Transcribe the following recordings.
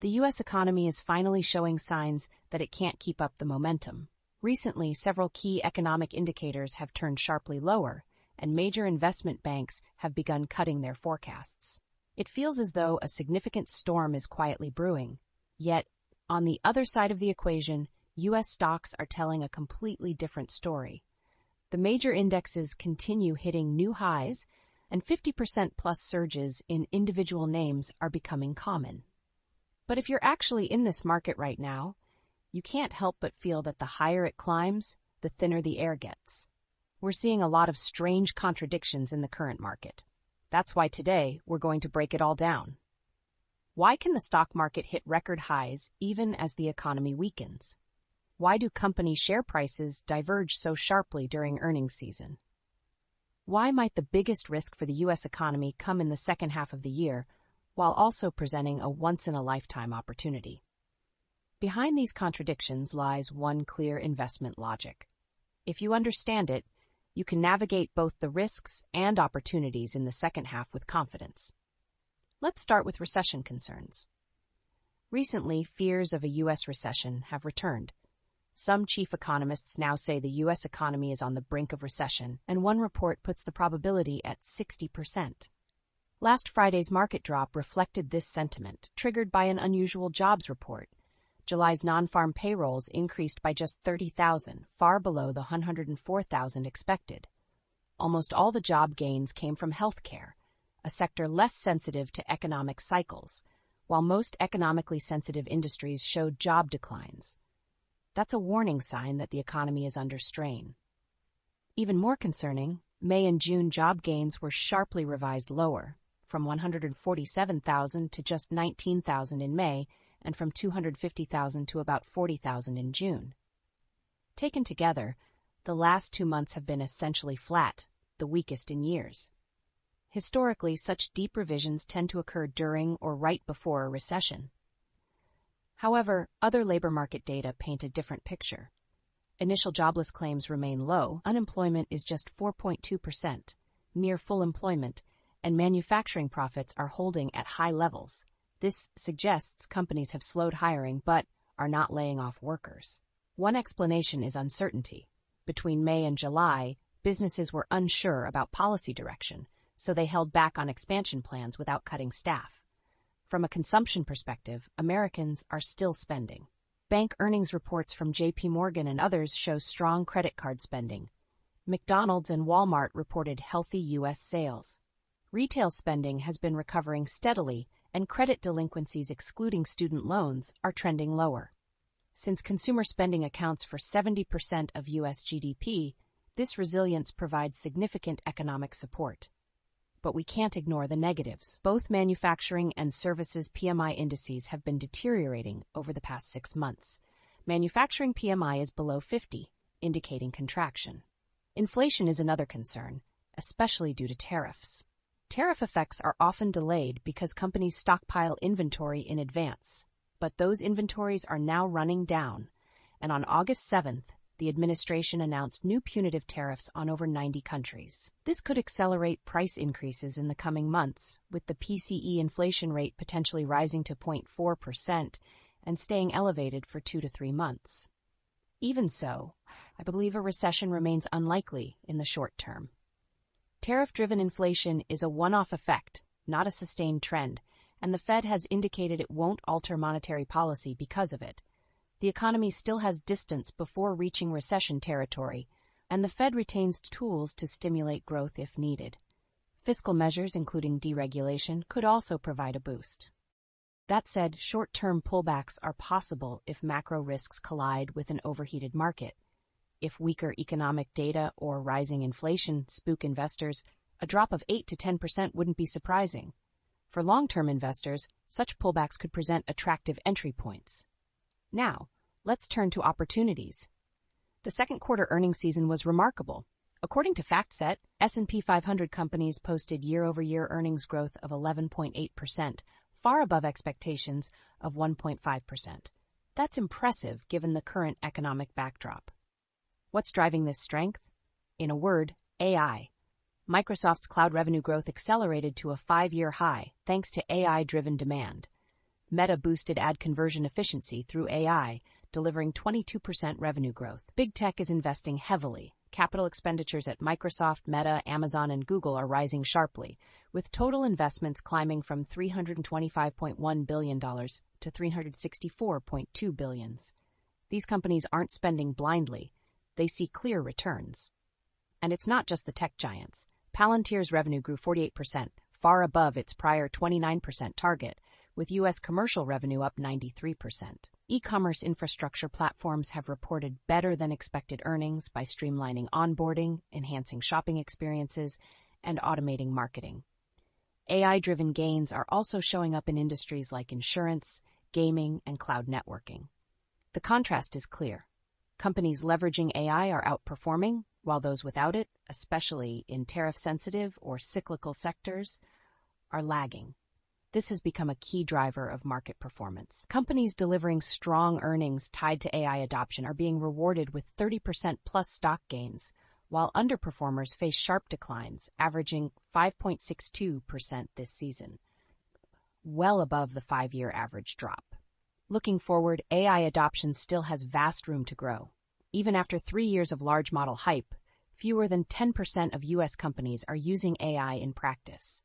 The U.S. economy is finally showing signs that it can't keep up the momentum. Recently, several key economic indicators have turned sharply lower, and major investment banks have begun cutting their forecasts. It feels as though a significant storm is quietly brewing. Yet, on the other side of the equation, U.S. stocks are telling a completely different story. The major indexes continue hitting new highs, and 50% plus surges in individual names are becoming common. But if you're actually in this market right now, you can't help but feel that the higher it climbs, the thinner the air gets. We're seeing a lot of strange contradictions in the current market. That's why today we're going to break it all down. Why can the stock market hit record highs even as the economy weakens? Why do company share prices diverge so sharply during earnings season? Why might the biggest risk for the U.S. economy come in the second half of the year, while also presenting a once-in-a-lifetime opportunity? Behind these contradictions lies one clear investment logic. If you understand it, you can navigate both the risks and opportunities in the second half with confidence. Let's start with recession concerns. Recently, fears of a U.S. recession have returned. Some chief economists now say the U.S. economy is on the brink of recession, and one report puts the probability at 60%. Last Friday's market drop reflected this sentiment, triggered by an unusual jobs report. July's non-farm payrolls increased by just 30,000, far below the 104,000 expected. Almost all the job gains came from healthcare, a sector less sensitive to economic cycles, while most economically sensitive industries showed job declines. That's a warning sign that the economy is under strain. Even more concerning, May and June job gains were sharply revised lower, from 147,000 to just 19,000 in May, and from 250,000 to about 40,000 in June. Taken together, the last 2 months have been essentially flat, the weakest in years. Historically, such deep revisions tend to occur during or right before a recession. However, other labor market data paint a different picture. Initial jobless claims remain low, unemployment is just 4.2%, near full employment, and manufacturing profits are holding at high levels. This suggests companies have slowed hiring but are not laying off workers. One explanation is uncertainty. Between May and July, businesses were unsure about policy direction, so they held back on expansion plans without cutting staff. From a consumption perspective, Americans are still spending. Bank earnings reports from J.P. Morgan and others show strong credit card spending. McDonald's and Walmart reported healthy U.S. sales. Retail spending has been recovering steadily, and credit delinquencies excluding student loans are trending lower. Since consumer spending accounts for 70% of U.S. GDP, this resilience provides significant economic support. But we can't ignore the negatives. Both manufacturing and services PMI indices have been deteriorating over the past 6 months. Manufacturing PMI is below 50, indicating contraction. Inflation is another concern, especially due to tariffs. Tariff effects are often delayed because companies stockpile inventory in advance, but those inventories are now running down, and on August 7th, the administration announced new punitive tariffs on over 90 countries. This could accelerate price increases in the coming months, with the PCE inflation rate potentially rising to 0.4% and staying elevated for 2 to 3 months. Even so, I believe a recession remains unlikely in the short term. Tariff-driven inflation is a one-off effect, not a sustained trend, and the Fed has indicated it won't alter monetary policy because of it. The economy still has distance before reaching recession territory, and the Fed retains tools to stimulate growth if needed. Fiscal measures, including deregulation, could also provide a boost. That said, short-term pullbacks are possible if macro risks collide with an overheated market. If weaker economic data or rising inflation spook investors, a drop of 8 to 10% wouldn't be surprising. For long-term investors, such pullbacks could present attractive entry points. Now, let's turn to opportunities. The second quarter earnings season was remarkable. According to FactSet, S&P 500 companies posted year-over-year earnings growth of 11.8%, far above expectations of 1.5%. That's impressive given the current economic backdrop. What's driving this strength? In a word, AI. Microsoft's cloud revenue growth accelerated to a 5-year high thanks to AI-driven demand. Meta boosted ad conversion efficiency through AI, delivering 22% revenue growth. Big tech is investing heavily. Capital expenditures at Microsoft, Meta, Amazon, and Google are rising sharply, with total investments climbing from $325.1 billion to $364.2 billion. These companies aren't spending blindly. They see clear returns. And it's not just the tech giants. Palantir's revenue grew 48%, far above its prior 29% target, with U.S. commercial revenue up 93%. E-commerce infrastructure platforms have reported better-than-expected earnings by streamlining onboarding, enhancing shopping experiences, and automating marketing. AI-driven gains are also showing up in industries like insurance, gaming, and cloud networking. The contrast is clear. Companies leveraging AI are outperforming, while those without it, especially in tariff-sensitive or cyclical sectors, are lagging. This has become a key driver of market performance. Companies delivering strong earnings tied to AI adoption are being rewarded with 30% plus stock gains, while underperformers face sharp declines, averaging 5.62% this season, well above the 5-year average drop. Looking forward, AI adoption still has vast room to grow. Even after 3 years of large model hype, fewer than 10% of U.S. companies are using AI in practice.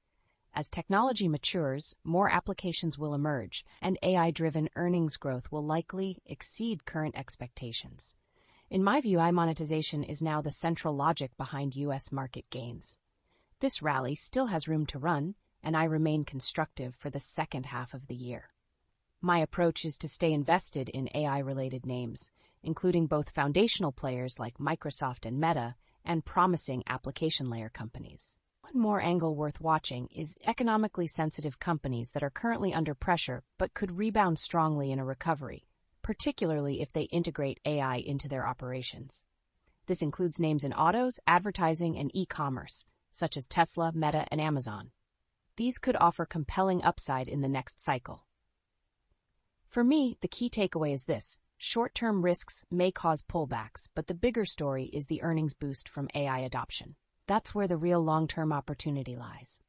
As technology matures, more applications will emerge, and AI-driven earnings growth will likely exceed current expectations. In my view, AI monetization is now the central logic behind U.S. market gains. This rally still has room to run, and I remain constructive for the second half of the year. My approach is to stay invested in AI-related names, including both foundational players like Microsoft and Meta and promising application layer companies. One more angle worth watching is economically sensitive companies that are currently under pressure but could rebound strongly in a recovery, particularly if they integrate AI into their operations. This includes names in autos, advertising, and e-commerce, such as Tesla, Meta, and Amazon. These could offer compelling upside in the next cycle. For me, the key takeaway is this: short-term risks may cause pullbacks, but the bigger story is the earnings boost from AI adoption. That's where the real long-term opportunity lies.